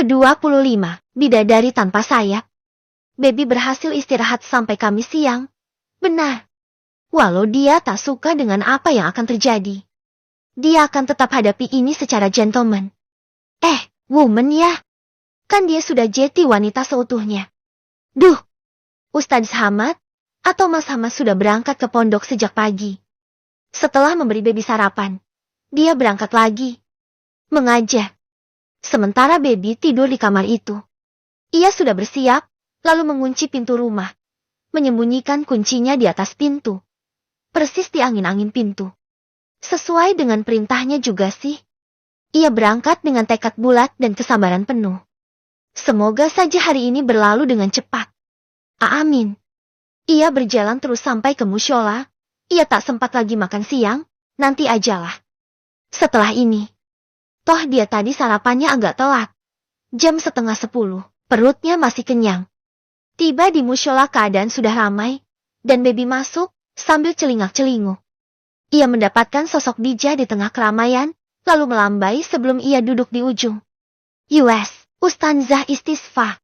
Ke-25, Bidadari Tanpa Sayap. Baby berhasil istirahat sampai Kamis siang. Benar. Walau dia tak suka dengan apa yang akan terjadi, dia akan tetap hadapi ini secara gentleman. Woman ya. Kan dia sudah jeti wanita seutuhnya. Duh. Ustadz Hamad atau Mas Hamad sudah berangkat ke pondok sejak pagi. Setelah memberi baby sarapan, dia berangkat lagi mengajar. Sementara baby tidur di kamar itu. Ia sudah bersiap, lalu mengunci pintu rumah, menyembunyikan kuncinya di atas pintu. Persis di angin-angin pintu. Sesuai dengan perintahnya juga sih. Ia berangkat dengan tekad bulat dan kesabaran penuh. Semoga saja hari ini berlalu dengan cepat. Amin. Ia berjalan terus sampai ke musyola. Ia tak sempat lagi makan siang, nanti ajalah. Setelah ini. Toh dia tadi sarapannya agak telat. Jam 9:30, perutnya masih kenyang. Tiba di musyola keadaan sudah ramai, dan baby masuk sambil celingak-celinguk. Ia mendapatkan sosok Dija di tengah keramaian, lalu melambai sebelum ia duduk di ujung. Ustazah Istisfa.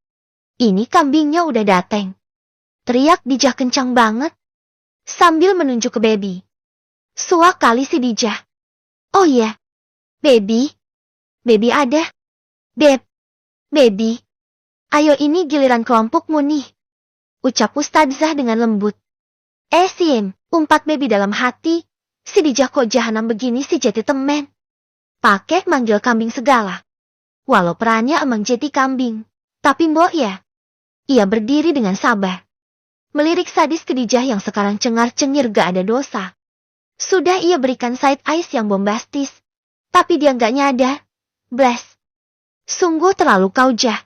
Ini kambingnya udah dateng. Teriak Dija kencang banget, sambil menunjuk ke baby. Suak kali si Dija. Oh iya, baby. Baby ada. Baby. Ayo ini giliran kelompokmu nih. Ucap Ustazah dengan lembut. Siem, umpat baby dalam hati. Si Dija kok jahanam begini si jeti temen. Pakai manggil kambing segala. Walau perannya emang jeti kambing. Tapi mbok ya. Ia berdiri dengan sabar. Melirik sadis ke Dija yang sekarang cengar-cengir gak ada dosa. Sudah ia berikan side eyes yang bombastis. Tapi dia gak nyadar. Bless. Sungguh terlalu kau jah.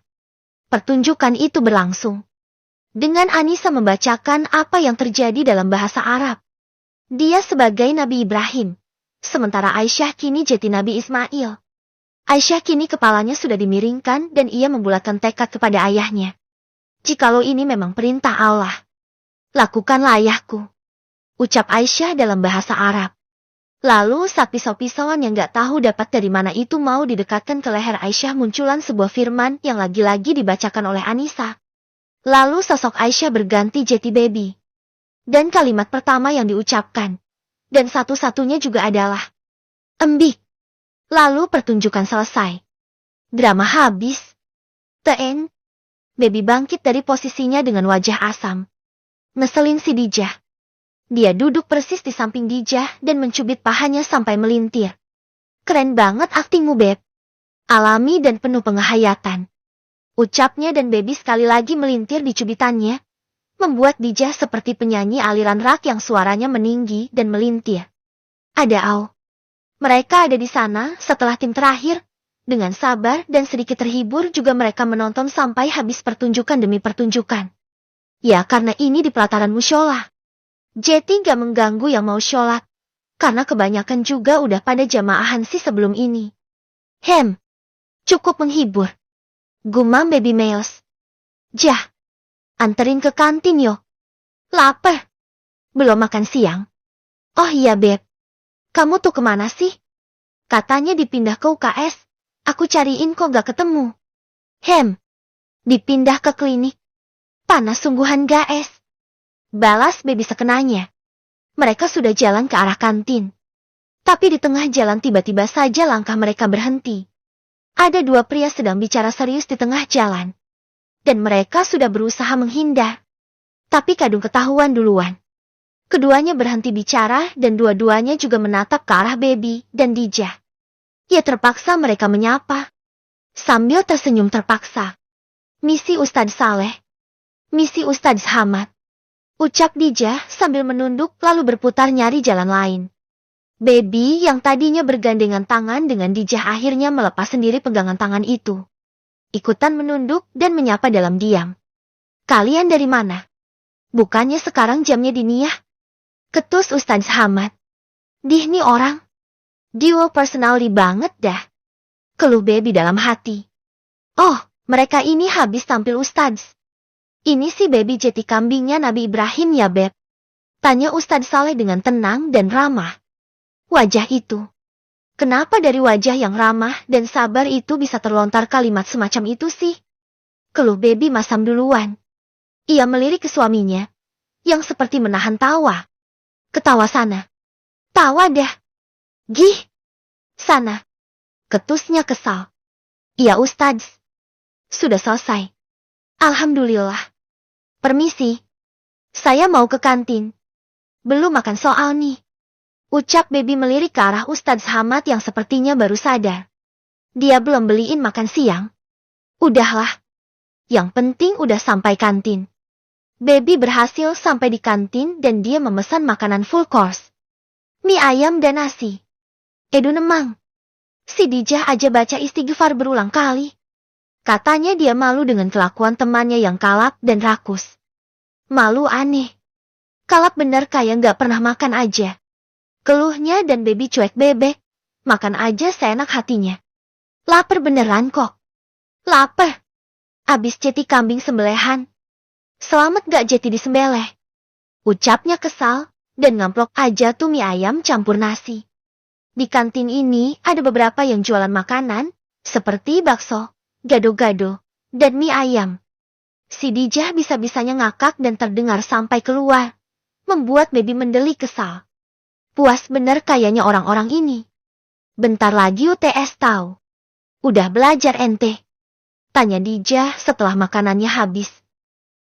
Pertunjukan itu berlangsung. Dengan Anissa membacakan apa yang terjadi dalam bahasa Arab. Dia sebagai Nabi Ibrahim. Sementara Aisyah kini jeti Nabi Ismail. Aisyah kini kepalanya sudah dimiringkan dan ia membulatkan tekad kepada ayahnya. Jikalau ini memang perintah Allah, lakukanlah ayahku. Ucap Aisyah dalam bahasa Arab. Lalu saat pisau-pisauan yang gak tahu dapat dari mana itu mau didekatkan ke leher Aisyah munculan sebuah firman yang lagi-lagi dibacakan oleh Anissa. Lalu sosok Aisyah berganti jeti baby. Dan kalimat pertama yang diucapkan, dan satu-satunya juga adalah embik. Lalu pertunjukan selesai. Drama habis. The baby bangkit dari posisinya dengan wajah asam. Ngeselin si Dija. Dia duduk persis di samping Dija dan mencubit pahanya sampai melintir. Keren banget aktingmu, Beb. Alami dan penuh penghayatan. Ucapnya dan baby sekali lagi melintir di cubitannya. Membuat Dija seperti penyanyi aliran rock yang suaranya meninggi dan melintir. Mereka ada di sana setelah tim terakhir. Dengan sabar dan sedikit terhibur juga mereka menonton sampai habis pertunjukan demi pertunjukan. Ya karena ini di pelataran musyola. Jeti gak mengganggu yang mau sholat. Karena kebanyakan juga udah pada jamaahan sih sebelum ini. Cukup menghibur. Gumam baby Miles. Jah. Anterin ke kantin yo. Lapar. Belum makan siang. Oh iya Beb. Kamu tuh kemana sih? Katanya dipindah ke UKS. Aku cariin kok gak ketemu. Dipindah ke klinik. Panas sungguhan guys. Balas baby sekenanya. Mereka sudah jalan ke arah kantin. Tapi di tengah jalan tiba-tiba saja langkah mereka berhenti. Ada dua pria sedang bicara serius di tengah jalan. Dan mereka sudah berusaha menghindar. Tapi kadung ketahuan duluan. Keduanya berhenti bicara dan dua-duanya juga menatap ke arah baby dan Dija. Ya terpaksa mereka menyapa. Sambil tersenyum terpaksa. Misi Ustadz Saleh. Misi Ustadz Hamad. Ucap Dija sambil menunduk lalu berputar nyari jalan lain. Baby yang tadinya bergandengan tangan dengan Dija akhirnya melepas sendiri pegangan tangan itu. Ikutan menunduk dan menyapa dalam diam. Kalian dari mana? Bukannya sekarang jamnya diniyah? Ketus Ustadz Hamad. Dih nih orang. Duo personality banget dah. Keluh baby dalam hati. Oh, mereka ini habis tampil Ustadz. Ini sih baby jeti kambingnya Nabi Ibrahim ya Beb? Tanya Ustadz Saleh dengan tenang dan ramah. Wajah itu. Kenapa dari wajah yang ramah dan sabar itu bisa terlontar kalimat semacam itu sih? Keluh Baby Masam duluan. Ia melirik ke suaminya, yang seperti menahan tawa. Ketawa sana. Tawa dah. Gih. Sana. Ketusnya kesal. Iya Ustadz. Sudah selesai. Alhamdulillah. Permisi. Saya mau ke kantin. Belum makan soal nih. Ucap Baby melirik ke arah Ustadz Hamad yang sepertinya baru sadar. Dia belum beliin makan siang. Udahlah. Yang penting udah sampai kantin. Baby berhasil sampai di kantin dan dia memesan makanan full course. Mie ayam dan nasi. Edu nemang. Si Dijah aja baca istighfar berulang kali. Katanya dia malu dengan kelakuan temannya yang kalap dan rakus. Malu aneh. Kalap bener kayak nggak pernah makan aja. Keluhnya dan Baby cuek bebek. Makan aja seenak hatinya. Lapar beneran kok. Lapar. Abis jeti kambing sembelihan. Selamat gak jeti disembelih. Ucapnya kesal dan ngamplok aja tuh mie ayam campur nasi. Di kantin ini ada beberapa yang jualan makanan seperti bakso, gado-gado, dan mie ayam. Si Dijah bisa-bisanya ngakak dan terdengar sampai keluar. Membuat Baby mendelik kesal. Puas bener kayaknya orang-orang ini. Bentar lagi UTS tahu. Udah belajar ente? Tanya Dijah setelah makanannya habis.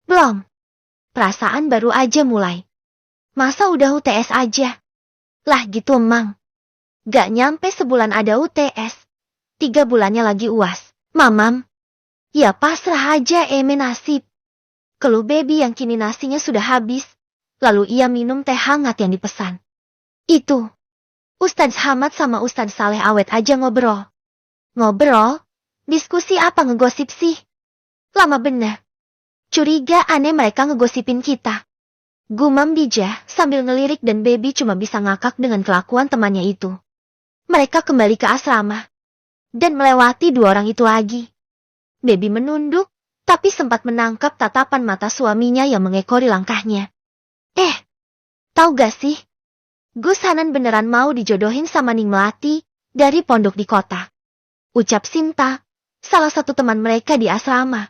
Belum. Perasaan baru aja mulai. Masa udah UTS aja? Lah gitu emang. Gak nyampe sebulan ada UTS. 3 bulannya lagi UAS. Mamam. Ya pasrah aja nasib. Keluh Baby yang kini nasinya sudah habis. Lalu ia minum teh hangat yang dipesan. Itu. Ustadz Hamad sama Ustadz Saleh awet aja ngobrol. Ngobrol? Diskusi apa ngegosip sih? Lama bener. Curiga aneh mereka ngegosipin kita. Gumam Dijah sambil ngelirik dan Baby cuma bisa ngakak dengan kelakuan temannya itu. Mereka kembali ke asrama. Dan melewati 2 orang itu lagi. Baby menunduk, tapi sempat menangkap tatapan mata suaminya yang mengekori langkahnya. Tahu gak sih? Gus Hanan beneran mau dijodohin sama Ning Melati dari pondok di kota. Ucap Sinta, salah satu teman mereka di asrama.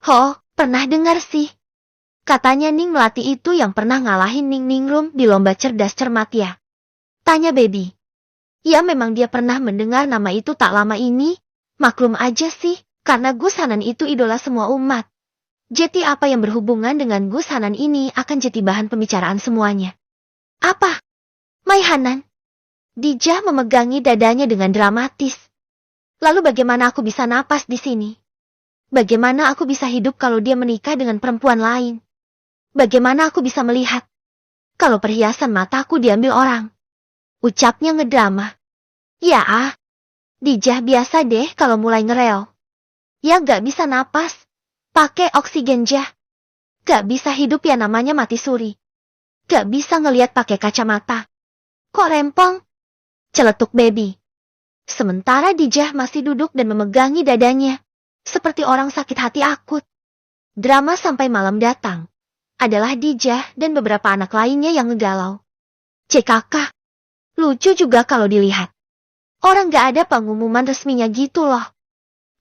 Ho, pernah dengar sih. Katanya Ning Melati itu yang pernah ngalahin Ning Ningrum di lomba cerdas cermat ya. Tanya Baby. Ya memang dia pernah mendengar nama itu tak lama ini. Maklum aja sih, karena Gus Hanan itu idola semua umat. Jadi apa yang berhubungan dengan Gus Hanan ini akan jadi bahan pembicaraan semuanya. Apa? Mai Hanan? Dijah memegangi dadanya dengan dramatis. Lalu bagaimana aku bisa napas di sini? Bagaimana aku bisa hidup kalau dia menikah dengan perempuan lain? Bagaimana aku bisa melihat kalau perhiasan mataku diambil orang? Ucapnya ngedrama. Ya Dijah biasa deh kalau mulai ngereo. Ya gak bisa napas. Pakai oksigen jah. Gak bisa hidup ya namanya mati suri. Gak bisa ngelihat pakai kacamata. Kok rempong? Celetuk Baby. Sementara Dijah masih duduk dan memegangi dadanya. Seperti orang sakit hati akut. Drama sampai malam datang. Adalah Dijah dan beberapa anak lainnya yang ngegalau. CKK. Lucu juga kalau dilihat. Orang gak ada pengumuman resminya gitu loh.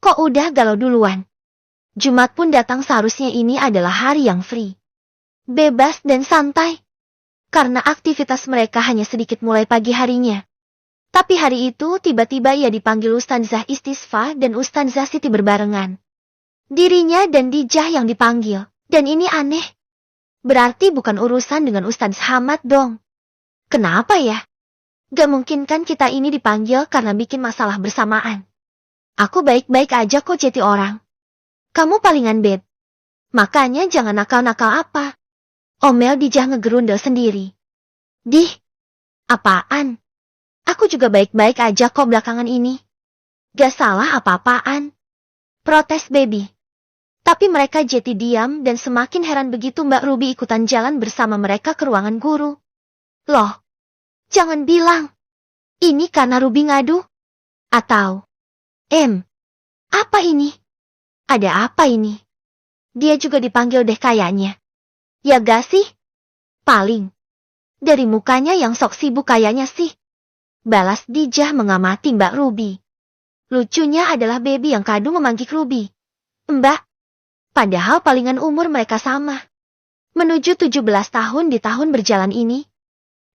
Kok udah galau duluan? Jumat pun datang seharusnya ini adalah hari yang free. Bebas dan santai. Karena aktivitas mereka hanya sedikit mulai pagi harinya. Tapi hari itu tiba-tiba ia dipanggil Ustadzah Istisfa dan Ustadzah Siti berbarengan. Dirinya dan Dijah yang dipanggil. Dan ini aneh. Berarti bukan urusan dengan Ustadz Hamad dong. Kenapa ya? Gak mungkin kan kita ini dipanggil karena bikin masalah bersamaan. Aku baik-baik aja kok jadi orang. Kamu palingan beb. Makanya jangan nakal-nakal apa. Omel Dijah ngegerundel sendiri. Dih. Apaan? Aku juga baik-baik aja kok belakangan ini. Gak salah apa-apaan. Protes Baby. Tapi mereka jadi diam dan semakin heran begitu Mbak Ruby ikutan jalan bersama mereka ke ruangan guru. Loh. Jangan bilang. Ini karena Ruby ngadu? Atau. Apa ini? Ada apa ini? Dia juga dipanggil deh kayaknya. Ya gak sih? Paling. Dari mukanya yang sok sibuk kayaknya sih. Balas Dijah mengamati Mbak Ruby. Lucunya adalah Baby yang kadu memanggil Ruby Mbak. Padahal palingan umur mereka sama. Menuju 17 tahun di tahun berjalan ini.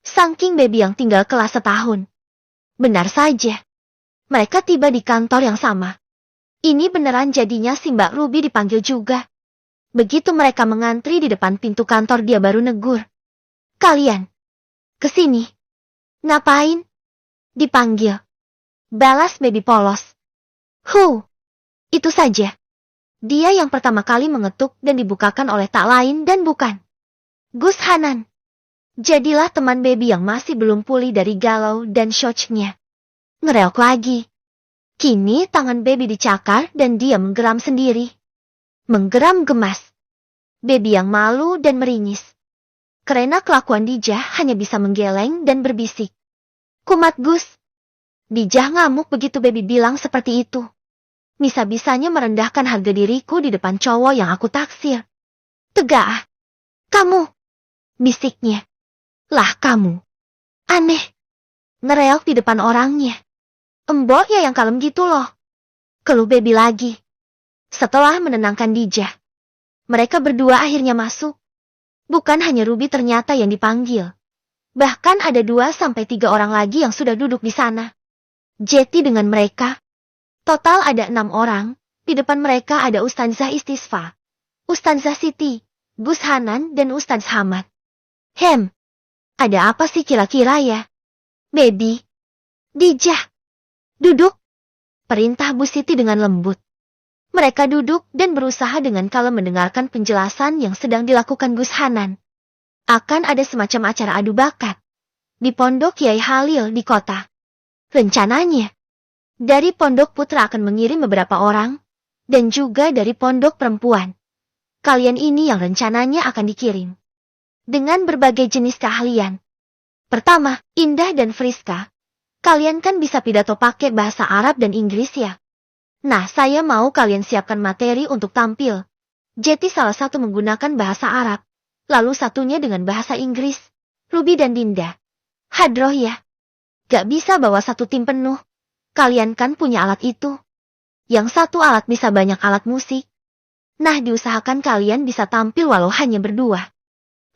Saking Baby yang tinggal kelas setahun. Benar saja. Mereka tiba di kantor yang sama. Ini beneran jadinya si Mbak Ruby dipanggil juga. Begitu mereka mengantri di depan pintu kantor dia baru negur. Kalian. Kesini. Ngapain? Dipanggil. Balas Baby polos. Itu saja. Dia yang pertama kali mengetuk dan dibukakan oleh tak lain dan bukan Gus Hanan. Jadilah teman Baby yang masih belum pulih dari galau dan shocknya. Ngereok lagi. Kini tangan Baby dicakar dan dia menggeram sendiri. Menggeram gemas. Baby yang malu dan meringis. Karena kelakuan Dijah hanya bisa menggeleng dan berbisik. Kumat Gus. Dijah ngamuk begitu Baby bilang seperti itu. Bisa-bisanya merendahkan harga diriku di depan cowok yang aku taksir. Tegak. Kamu. Bisiknya. Lah kamu. Aneh. Ngereok di depan orangnya. Embok ya yang kalem gitu loh. Keluh Baby lagi. Setelah menenangkan Dijah. Mereka berdua akhirnya masuk. Bukan hanya Ruby ternyata yang dipanggil. Bahkan ada 2-3 orang lagi yang sudah duduk di sana. Jetty dengan mereka. Total ada 6 orang. Di depan mereka ada Ustazah Istisfa, Ustazah Siti, Gus Hanan dan Ustaz Hamad. Ada apa sih kira-kira ya? Baby. Dijah. Duduk. Perintah Bu Siti dengan lembut. Mereka duduk dan berusaha dengan kalem mendengarkan penjelasan yang sedang dilakukan Gus Hanan. Akan ada semacam acara adu bakat. Di Pondok Kiai Halil di kota. Rencananya. Dari Pondok Putra akan mengirim beberapa orang. Dan juga dari Pondok Perempuan. Kalian ini yang rencananya akan dikirim. Dengan berbagai jenis keahlian. Pertama, Indah dan Friska. Kalian kan bisa pidato pakai bahasa Arab dan Inggris ya? Nah, saya mau kalian siapkan materi untuk tampil. Jetty salah satu menggunakan bahasa Arab. Lalu satunya dengan bahasa Inggris. Ruby dan Dinda. Hadroh ya. Gak bisa bawa satu tim penuh. Kalian kan punya alat itu. Yang satu alat bisa banyak alat musik. Nah, diusahakan kalian bisa tampil walau hanya berdua.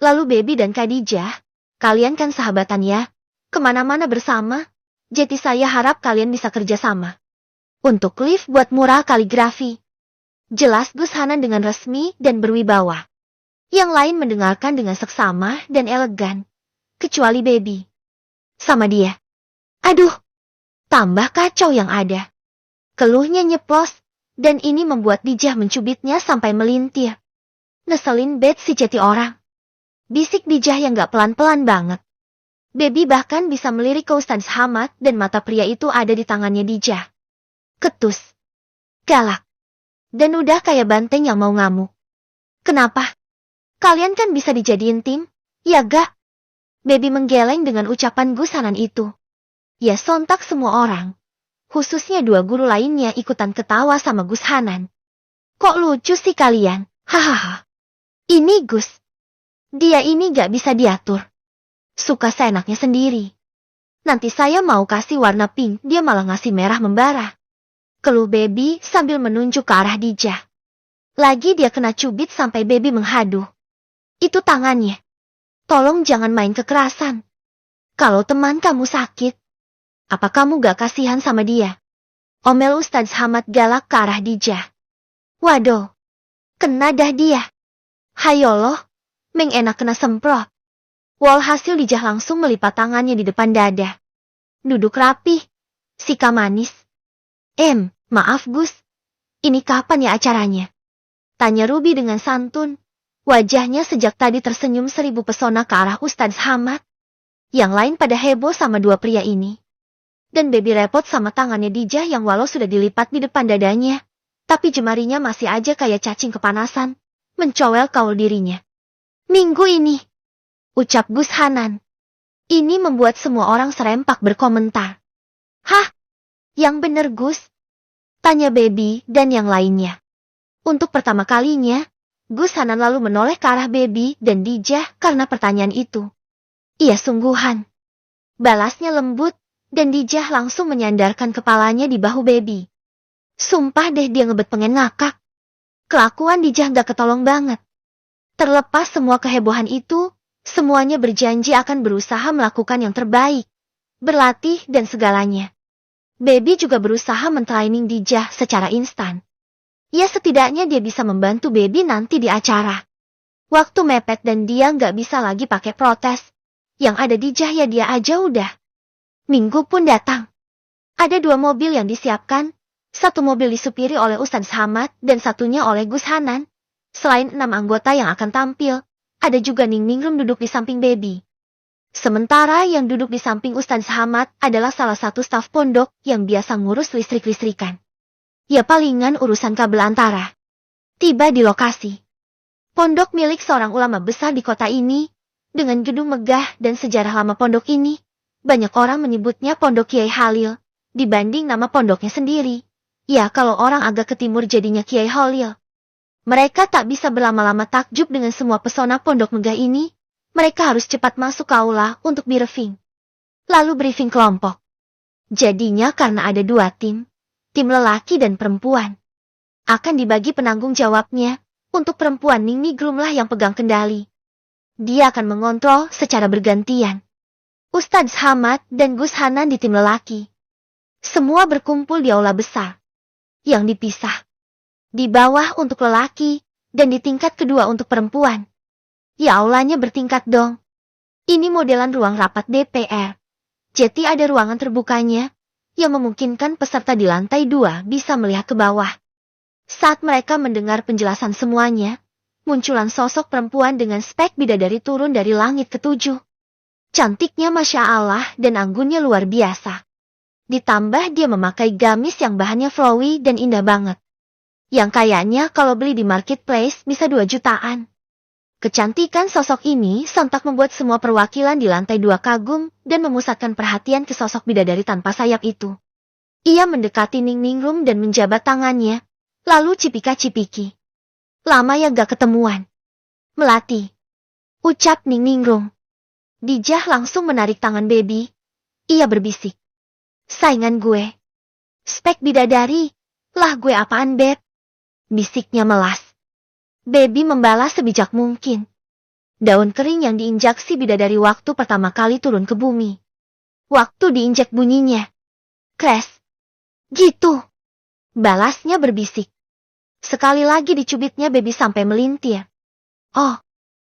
Lalu Baby dan Khadijah, kalian kan sahabatan ya. Kemana-mana bersama. Jadi saya harap kalian bisa kerjasama. Untuk lift buat mural kaligrafi. Jelas Gus Hanan dengan resmi dan berwibawa. Yang lain mendengarkan dengan seksama dan elegan. Kecuali Baby. Sama dia. Aduh. Tambah kacau yang ada. Keluhnya nyeplos, dan ini membuat Dijah mencubitnya sampai melintir. Ngeselin bet si Jetty orang. Bisik Dijah yang gak pelan-pelan banget. Baby bahkan bisa melirik ke Ustaz Hamad dan mata pria itu ada di tangannya Dijah. Ketus. Galak. Dan udah kayak banteng yang mau ngamuk. Kenapa? Kalian kan bisa dijadiin tim, ya gak? Baby menggeleng dengan ucapan Gus Hanan itu. Ya sontak semua orang. Khususnya 2 guru lainnya ikutan ketawa sama Gus Hanan. Kok lucu sih kalian? Hahaha. Ini Gus. Dia ini gak bisa diatur. Suka seenaknya sendiri. Nanti saya mau kasih warna pink, dia malah ngasih merah membara. Keluh Baby sambil menunjuk ke arah Dijah. Lagi dia kena cubit sampai Baby menghadu. Itu tangannya. Tolong jangan main kekerasan. Kalau teman kamu sakit. Apa kamu gak kasihan sama dia? Omel Ustaz Hamad galak ke arah Dijah. Waduh. Kena dah dia. Hayoloh. Meng enak kena semprot. Walhasil Dijah langsung melipat tangannya di depan dada. Duduk rapi. Sika manis. Maaf Gus. Ini kapan ya acaranya? Tanya Ruby dengan santun. Wajahnya sejak tadi tersenyum 1000 pesona ke arah Ustaz Hamad. Yang lain pada heboh sama 2 pria ini. Dan Baby repot sama tangannya Dijah yang walau sudah dilipat di depan dadanya. Tapi jemarinya masih aja kayak cacing kepanasan. Mencowel kaul dirinya. Minggu ini. Ucap Gus Hanan. Ini membuat semua orang serempak berkomentar. Hah? Yang bener Gus? Tanya Baby dan yang lainnya. Untuk pertama kalinya, Gus Hanan lalu menoleh ke arah Baby dan Dijah karena pertanyaan itu. Iya sungguhan. Balasnya lembut, dan Dijah langsung menyandarkan kepalanya di bahu baby. Sumpah deh dia ngebet pengen ngakak. Kelakuan Dijah gak ketolong banget. Terlepas semua kehebohan itu, semuanya berjanji akan berusaha melakukan yang terbaik, berlatih dan segalanya. Baby juga berusaha mentraining Dijah secara instan. Ya setidaknya dia bisa membantu baby nanti di acara. Waktu mepet dan dia nggak bisa lagi pakai protes. Yang ada Dijah ya dia aja udah. Minggu pun datang. Ada 2 mobil yang disiapkan. 1 mobil disupiri oleh Ustadz Hamad dan satunya oleh Gus Hanan. Selain 6 anggota yang akan tampil, ada juga Ning Ningrum duduk di samping baby. Sementara yang duduk di samping Ustadz Hamad adalah salah satu staf pondok yang biasa ngurus listrik-listrikan. Ya palingan urusan kabel antara. Tiba di lokasi. Pondok milik seorang ulama besar di kota ini, dengan gedung megah dan sejarah lama pondok ini, banyak orang menyebutnya Pondok Kiai Halil, dibanding nama pondoknya sendiri. Ya kalau orang agak ke timur jadinya Kiai Holil. Mereka tak bisa berlama-lama takjub dengan semua pesona pondok megah ini. Mereka harus cepat masuk ke aula untuk briefing. Lalu briefing kelompok. Jadinya karena ada 2 tim lelaki dan perempuan. Akan dibagi penanggung jawabnya, untuk perempuan Ning Ningrum lah yang pegang kendali. Dia akan mengontrol secara bergantian. Ustadz Hamad dan Gus Hanan di tim lelaki. Semua berkumpul di aula besar. Yang dipisah. Di bawah untuk lelaki, dan di tingkat kedua untuk perempuan. Ya aulanya bertingkat dong. Ini modelan ruang rapat DPR. Jadi ada ruangan terbukanya, yang memungkinkan peserta di lantai 2 bisa melihat ke bawah. Saat mereka mendengar penjelasan semuanya, munculan sosok perempuan dengan spek bidadari turun dari langit ke-7. Cantiknya Masya Allah dan anggunnya luar biasa. Ditambah dia memakai gamis yang bahannya flowy dan indah banget. Yang kayaknya kalau beli di marketplace bisa 2 jutaan. Kecantikan sosok ini sontak membuat semua perwakilan di lantai 2 kagum dan memusatkan perhatian ke sosok bidadari tanpa sayap itu. Ia mendekati Ning Ningrum dan menjabat tangannya, lalu cipika-cipiki. Lama ya gak ketemuan. Melati. Ucap Ning Ningrum. Dijah langsung menarik tangan baby. Ia berbisik. Saingan gue. Spek bidadari. Lah gue apaan beb? Bisiknya melas. Baby membalas sebijak mungkin. Daun kering yang diinjak si bidadari waktu pertama kali turun ke bumi. Waktu diinjak bunyinya. Crash. Gitu. Balasnya berbisik. Sekali lagi dicubitnya baby sampai melintir. Oh.